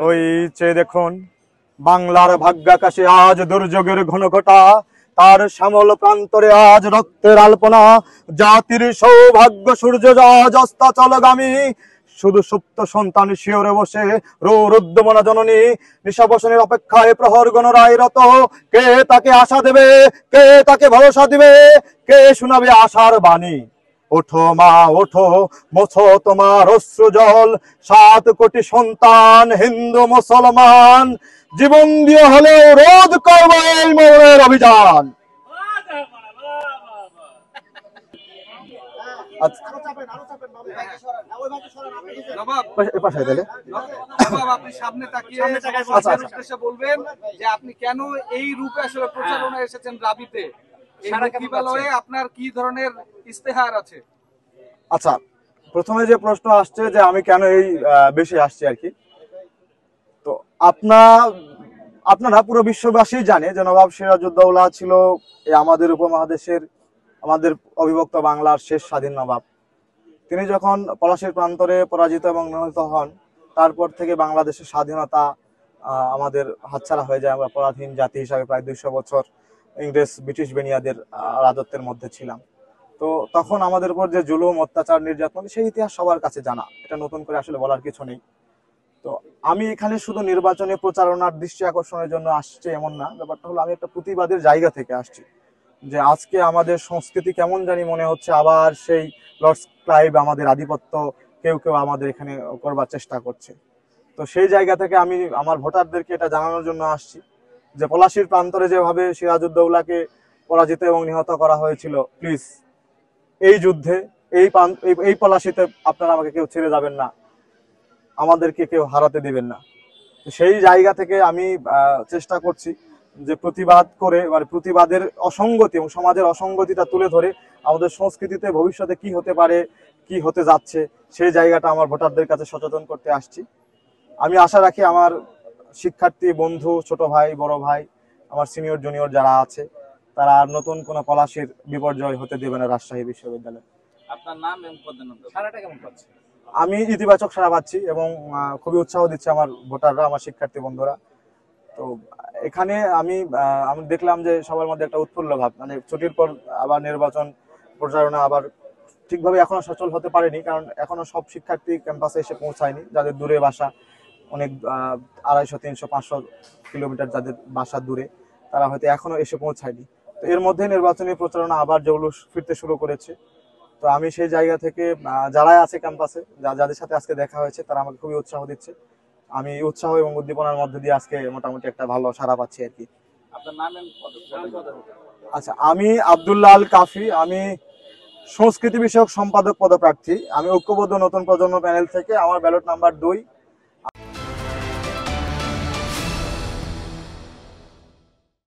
ওই চেয়ে দেখুন বাংলার ভাগ্যাকাশে আজ দুর্যোগের ঘনঘটা, তার শ্যামল প্রান্তরে আজ রক্তের আলপনা। জাতির সৌভাগ্য সূর্য আজ অস্তাচলগামী, শুধু সুপ্ত সন্তান শিওরে বসে রুদ্যমনা জননী নিশাবসনের অপেক্ষায় প্রহর গণরায় রত। কে তাকে আশা দেবে, কে তাকে ভরসা দিবে, কে শোনাবে আশার বাণী? ওঠো মা ওঠো, মোছো তোমার অশ্রু জল, 7 কোটি সন্তান হিন্দু মুসলমান জীবন দিয়ে হলেও রোধ করবে এই মরণের অভিযান। আপনি সামনে তাকিয়ে বলবেন যে আপনি কেন এই রূপে আসলে প্রচারণা এসেছেন রাবিতে, আপনার কি ধরনের ইস্তেহার আছে? আচ্ছা, প্রথমে যে প্রশ্ন আসছে যে আমি কেন এই বেশি আসছি আর কি, তো আপনারা পুরো বিশ্ববাসী জানে যে নবাব সিরাজউদ্দৌলা ছিল আমাদের উপমহাদেশের, আমাদের অবিভক্ত বাংলার শেষ স্বাধীন নবাব। তিনি যখন পলাশীর প্রান্তরে পরাজিত এবং নিহত হন, তারপর থেকে বাংলাদেশের স্বাধীনতা আমাদের হাতছাড়া হয়ে যায়। আমরা পরাধীন জাতি হিসাবে প্রায় 200 বছর ইংরেজ ব্রিটিশ বেনিয়াদের রাজত্বের মধ্যে ছিলাম। তো তখন আমাদের উপর যে জুলুম, অত্যাচার, নির্যাতন, সেই ইতিহাস সবার কাছে জানা, এটা নতুন করে আসলে বলার কিছু নেই। তো আমি এখানে শুধু নির্বাচনী প্রচারণার দৃষ্টি আকর্ষণের জন্য আসছি এমন না, ব্যাপারটা হলো আমি একটা প্রতিবাদের জায়গা থেকে আসছি। যে আজকে আমাদের সংস্কৃতি কেমন জানি মনে হচ্ছে আবার সেই লর্ডস ক্লাইভ, আমাদের আধিপত্য কেউ কেউ আমাদের এখানে করবার চেষ্টা করছে। তো সেই জায়গা থেকে আমি আমার ভোটারদেরকে এটা জানানোর জন্য আসছি যে পলাশীর প্রান্তরে যেভাবে সিরাজউদ্দৌলাকে পরাজিত এবং নিহত করা হয়েছিল, প্লিজ এই যুদ্ধে এই পলাশীতে আপনারা আমাকে কেউ ছেড়ে যাবেন না, আমাদেরকে কেউ হারাতে দিবেন না। সেই জায়গা থেকে আমি চেষ্টা করছি যে প্রতিবাদ করে, মানে প্রতিবাদের অসঙ্গতি এবং সমাজের অসঙ্গতিটা তুলে ধরে আমাদের সংস্কৃতিতে ভবিষ্যতে কি হতে পারে, কি হতে যাচ্ছে, সেই জায়গাটা আমার ভোটারদের কাছে সচেতন করতে আসছি। আমি আশা রাখি আমার শিক্ষার্থী বন্ধু, ছোট ভাই, বড় ভাই, আমার সিনিয়র জুনিয়র যারা আছে, তারা আর নতুন কোনো পলাশীর বিপর্যয় হতে দেবে না রাজশাহী বিশ্ববিদ্যালয়ে। আপনার নাম এবং পদনামটা, সারাটা কেমন পাচ্ছে? আমি ইতিবাচক সাড়া পাচ্ছি এবং খুবই উৎসাহ দিচ্ছে আমার ভোটাররা, আমার শিক্ষার্থী বন্ধুরা। তো এখানে আমি দেখলাম যে সবার মধ্যে একটা উৎফুল্ল ভাব, মানে ছুটির পর আবার নির্বাচন প্রচারণা আবার ঠিকভাবে এখনো সচল হতে পারেনি, কারণ এখনো সব শিক্ষার্থী ক্যাম্পাসে এসে পৌঁছায়নি। যাদের দূরে বাসা, অনেক 250, 300, 500 কিলোমিটার যাদের বাসা দূরে, তারা হয়তো এখনো এসে পৌঁছায়নি। তো এর মধ্যে নির্বাচনী প্রচারণা আবার জৌলুস ফিরতে শুরু করেছে। তো আমি সেই জায়গা থেকে যারা আছে ক্যাম্পাসে, যাদের সাথে আজকে দেখা হয়েছে, তারা আমাকে খুবই উৎসাহ দিচ্ছে। আমি উৎসাহ এবং উদ্দীপনার মধ্যে দিয়ে আজকে মোটামুটি একটা ভালো সাড়া পাচ্ছি আর কি। আপনার নাম? আচ্ছা, আমি আব্দুল্লাহ আল কাফি, আমি সংস্কৃতি বিষয়ক সম্পাদক পদপ্রার্থী। আমি ঐক্যবদ্ধ নতুন প্রজন্ম প্যানেল থেকে, আমার ব্যালট নাম্বার 2।